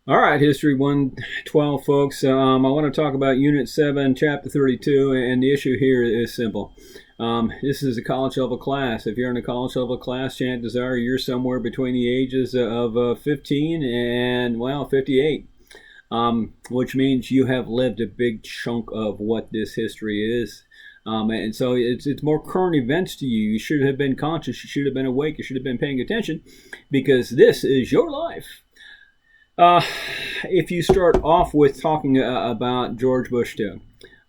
All right, History 112, folks. I want to talk about Unit 7, Chapter 32, and the issue here is simple. This is a college level class. If you're in a college level class, chances are you're somewhere between the ages of 15 and, well, 58, which means you have lived a big chunk of what this history is. And so it's more current events to you. You should have been conscious. You should have been awake. You should have been paying attention because this is your life. Uh, if you start off with talking about George Bush too,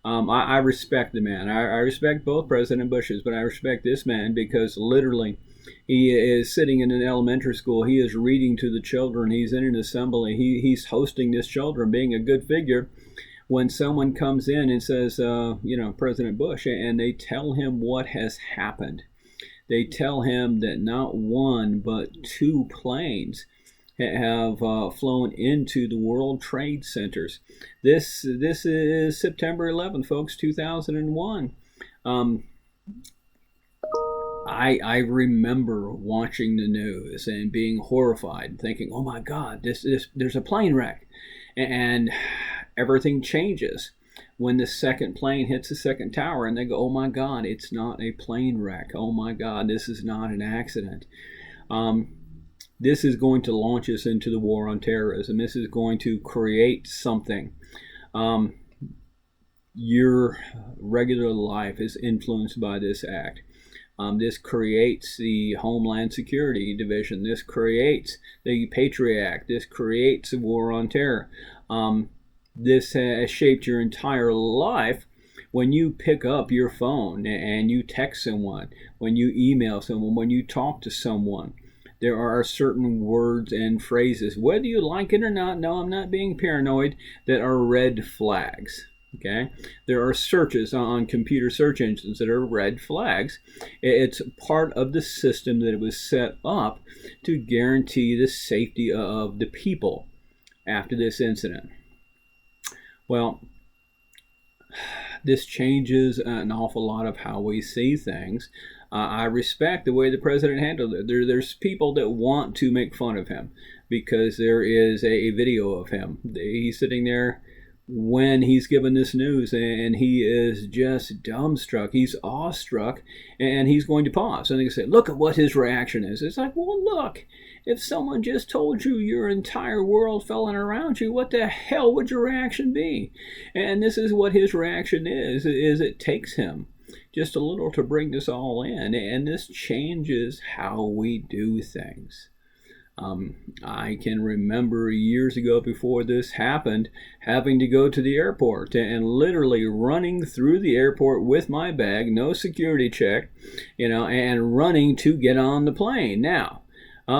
I respect the man. I respect both President Bushes, but I respect this man because literally he is sitting in an elementary school. He is reading to the children. He's in an assembly. He's hosting this children, being a good figure. When someone comes in and says, President Bush, and they tell him what has happened, they tell him that not one but two planes have flown into the World Trade Centers. This is September 11th, folks, 2001. Um, I remember watching the news and being horrified, thinking, "Oh my God, there's a plane wreck," and everything changes when the second plane hits the second tower, and they go, "Oh my God, it's not a plane wreck. Oh my God, this is not an accident." This is going to launch us into the war on terrorism. This is going to create something. Um, your regular life is influenced by this act. This creates the Homeland Security Division. This creates the Patriot Act. This creates the war on terror. This has shaped your entire life. When you pick up your phone and you text someone, when you email someone, when you talk to someone, there are certain words and phrases, whether you like it or not, no, I'm not being paranoid, that are red flags. Okay, there are searches on computer search engines that are red flags. It's part of the system that was set up to guarantee the safety of the people after this incident. Well, this changes an awful lot of how we see things. I respect the way the president handled it. There's people that want to make fun of him because there is a video of him. He's sitting there when he's given this news and he is just dumbstruck. He's awestruck and he's going to pause. And they say, look at what his reaction is. It's like, well, look, if someone just told you your entire world fell in around you, what the hell would your reaction be? And this is what his reaction is it takes him just a little to bring this all in, and this changes how we do things. I can remember years ago before this happened having to go to the airport and literally running through the airport with my bag, no security check, and running to get on the plane. Now,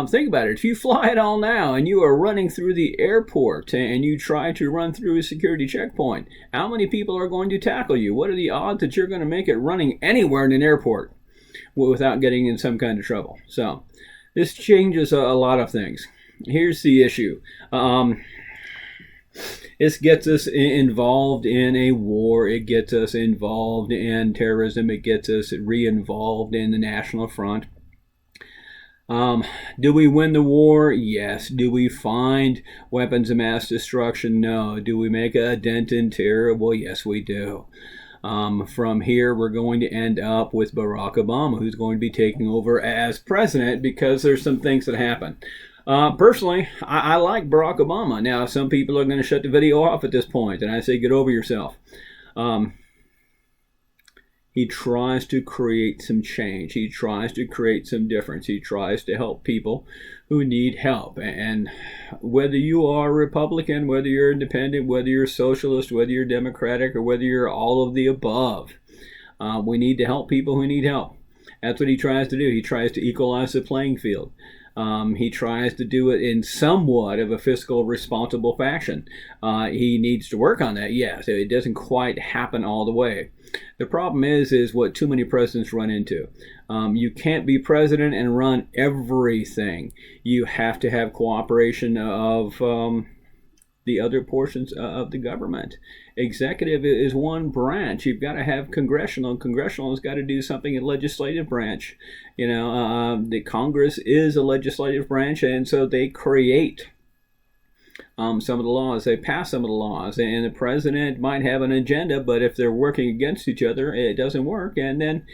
think about it. If you fly at all now and you are running through the airport and you try to run through a security checkpoint, how many people are going to tackle you? What are the odds that you're going to make it running anywhere in an airport without getting in some kind of trouble? So this changes a lot of things. Here's the issue. This gets us involved in a war. It gets us involved in terrorism. It gets us re-involved in the National Front. Do we win the war? Yes. Do we find weapons of mass destruction? No. Do we make a dent in terror? Well, yes, we do. From here, we're going to end up with Barack Obama, who's going to be taking over as president because there's some things that happen. Personally, I like Barack Obama. Now, some people are going to shut the video off at this point, and I say get over yourself. He tries to create some change. He tries to create some difference. He tries to help people who need help. And whether you are Republican, whether you're independent, whether you're socialist, whether you're Democratic, or whether you're all of the above, we need to help people who need help. That's what he tries to do. He tries to equalize the playing field. He tries to do it in somewhat of a fiscal responsible fashion. He needs to work on that, yes. It doesn't quite happen all the way. The problem is what too many presidents run into. You can't be president and run everything. You have to have cooperation of the other portions of the government. Executive is one branch. You've got to have congressional, and congressional has got to do something in legislative branch. The Congress is a legislative branch, and so they create some of the laws. They pass some of the laws, and the president might have an agenda, but if they're working against each other, it doesn't work. And then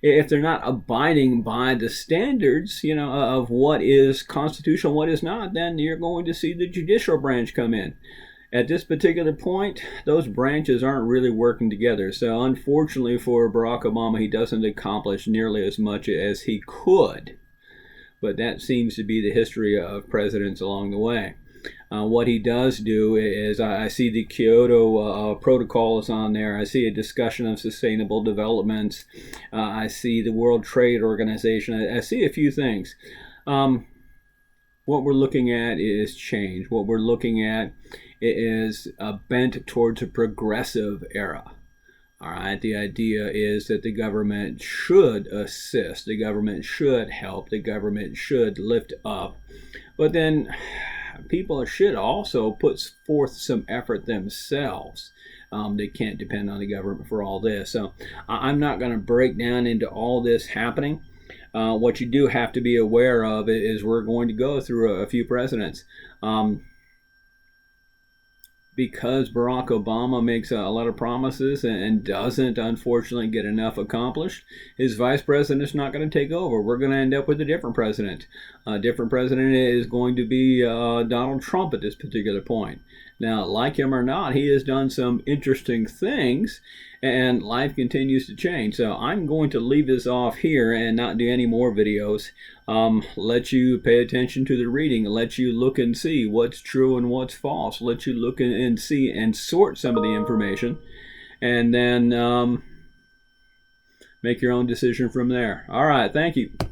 if they're not abiding by the standards, of what is constitutional, what is not, then you're going to see the judicial branch come in. At this particular point, those branches aren't really working together. So unfortunately for Barack Obama, he doesn't accomplish nearly as much as he could. But that seems to be the history of presidents along the way. What he does do is, I see the Kyoto Protocol is on there. I see a discussion of sustainable development. I see the World Trade Organization. I see a few things. What we're looking at is change. What we're looking at is a bent towards a progressive era. All right, the idea is that the government should assist, the government should help, the government should lift up, but then people should also put forth some effort themselves. They can't depend on the government for all this. So I'm not going to break down into all this happening. What you do have to be aware of is we're going to go through a few presidents. Because Barack Obama makes a lot of promises and doesn't, unfortunately, get enough accomplished, his vice president is not going to take over. We're going to end up with a different president. A different president is going to be Donald Trump at this particular point. Now, like him or not, he has done some interesting things, and life continues to change. So I'm going to leave this off here and not do any more videos. Let you pay attention to the reading, let you look and see what's true and what's false, let you look and see and sort some of the information, and then make your own decision from there. All right, thank you.